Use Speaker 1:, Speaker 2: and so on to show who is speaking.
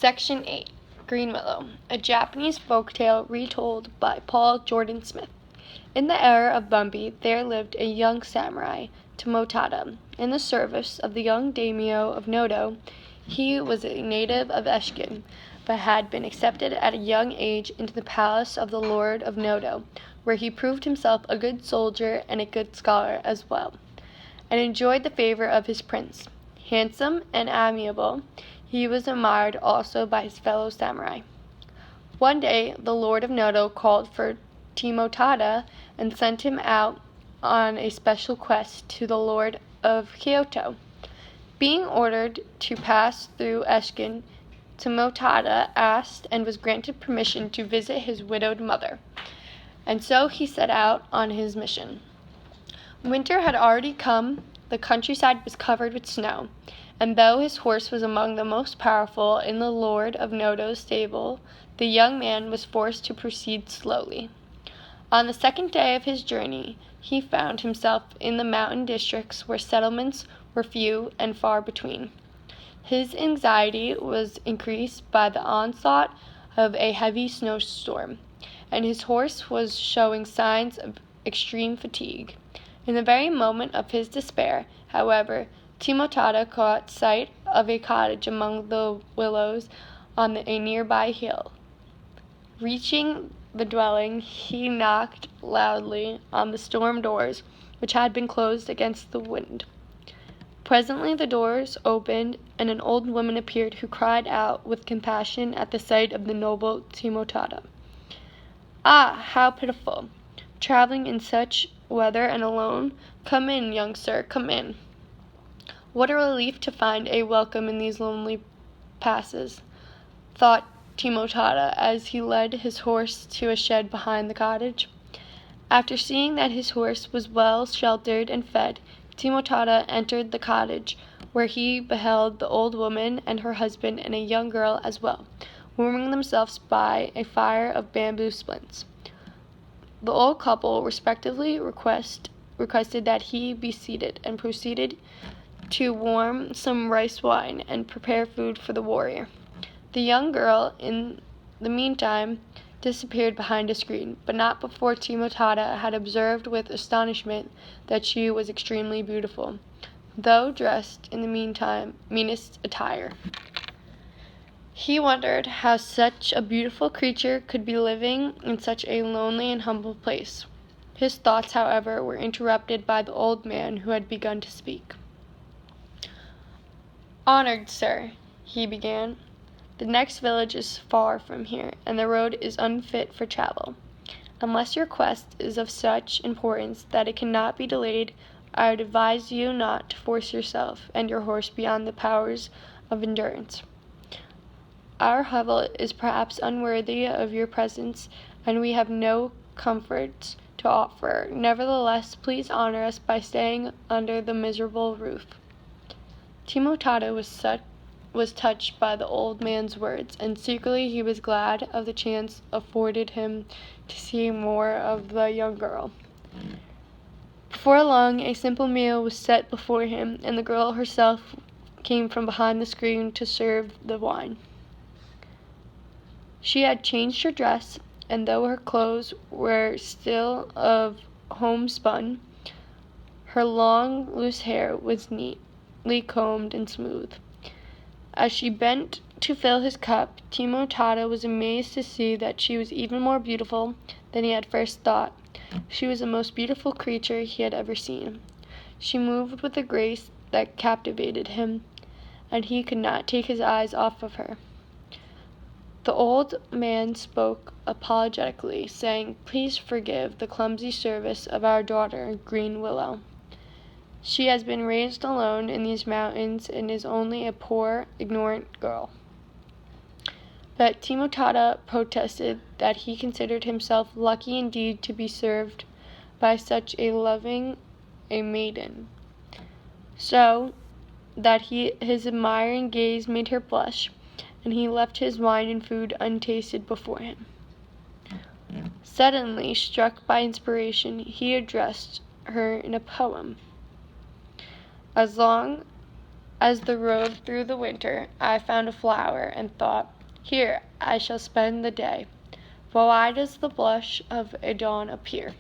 Speaker 1: Section 8, Green Willow, a Japanese folktale retold by Paul Jordan Smith. In the era of Bumby, there lived a young samurai, Tomotada, in the service of the young daimyo of Noto. He was a native of Eshkin, but had been accepted at a young age into the palace of the Lord of Noto, where he proved himself a good soldier and a good scholar as well, and enjoyed the favor of his prince. Handsome and amiable, he was admired also by his fellow samurai. One day, the Lord of Noto called for Tomotada and sent him out on a special quest to the Lord of Kyoto. Being ordered to pass through Eshkin, Tomotada asked and was granted permission to visit his widowed mother, and so he set out on his mission. Winter had already come. The countryside was covered with snow, and though his horse was among the most powerful in the Lord of Noto's stable, the young man was forced to proceed slowly. On the second day of his journey, he found himself in the mountain districts where settlements were few and far between. His anxiety was increased by the onslaught of a heavy snowstorm, and his horse was showing signs of extreme fatigue. In the very moment of his despair, however, Tomotada caught sight of a cottage among the willows on a nearby hill. Reaching the dwelling, he knocked loudly on the storm doors, which had been closed against the wind. Presently the doors opened, and an old woman appeared who cried out with compassion at the sight of the noble Tomotada. "Ah, how pitiful! Traveling in such weather and alone? Come in, young sir, come in. What a relief to find a welcome in these lonely passes," thought Tomotada as he led his horse to a shed behind the cottage. After seeing that his horse was well sheltered and fed, Tomotada entered the cottage, where he beheld the old woman and her husband and a young girl as well, warming themselves by a fire of bamboo splints. The old couple respectively requested that he be seated, and proceeded to warm some rice wine and prepare food for the warrior. The young girl, in the meantime, disappeared behind a screen, but not before Tomotada had observed with astonishment that she was extremely beautiful, though dressed in the meantime meanest attire. He wondered how such a beautiful creature could be living in such a lonely and humble place. His thoughts, however, were interrupted by the old man, who had begun to speak. "Honored sir," he began, "the next village is far from here, and the road is unfit for travel. Unless your quest is of such importance that it cannot be delayed, I would advise you not to force yourself and your horse beyond the powers of endurance. Our hovel is perhaps unworthy of your presence, and we have no comforts to offer. Nevertheless, please honor us by staying under the miserable roof." Tomotada was touched by the old man's words, and secretly he was glad of the chance afforded him to see more of the young girl. Before long, a simple meal was set before him, and the girl herself came from behind the screen to serve the wine. She had changed her dress, and though her clothes were still of homespun, her long, loose hair was neatly combed and smooth. As she bent to fill his cup, Tomotada was amazed to see that she was even more beautiful than he had first thought. She was the most beautiful creature he had ever seen. She moved with a grace that captivated him, and he could not take his eyes off of her. The old man spoke apologetically, saying, "Please forgive the clumsy service of our daughter, Green Willow. She has been raised alone in these mountains and is only a poor, ignorant girl." But Tomotada protested that he considered himself lucky indeed to be served by such a loving a maiden, so that his admiring gaze made her blush, and he left his wine and food untasted before him. Suddenly, struck by inspiration, he addressed her in a poem. As long As the road through the winter, I found a flower and thought, here I shall spend the day. But why does the blush of a dawn appear?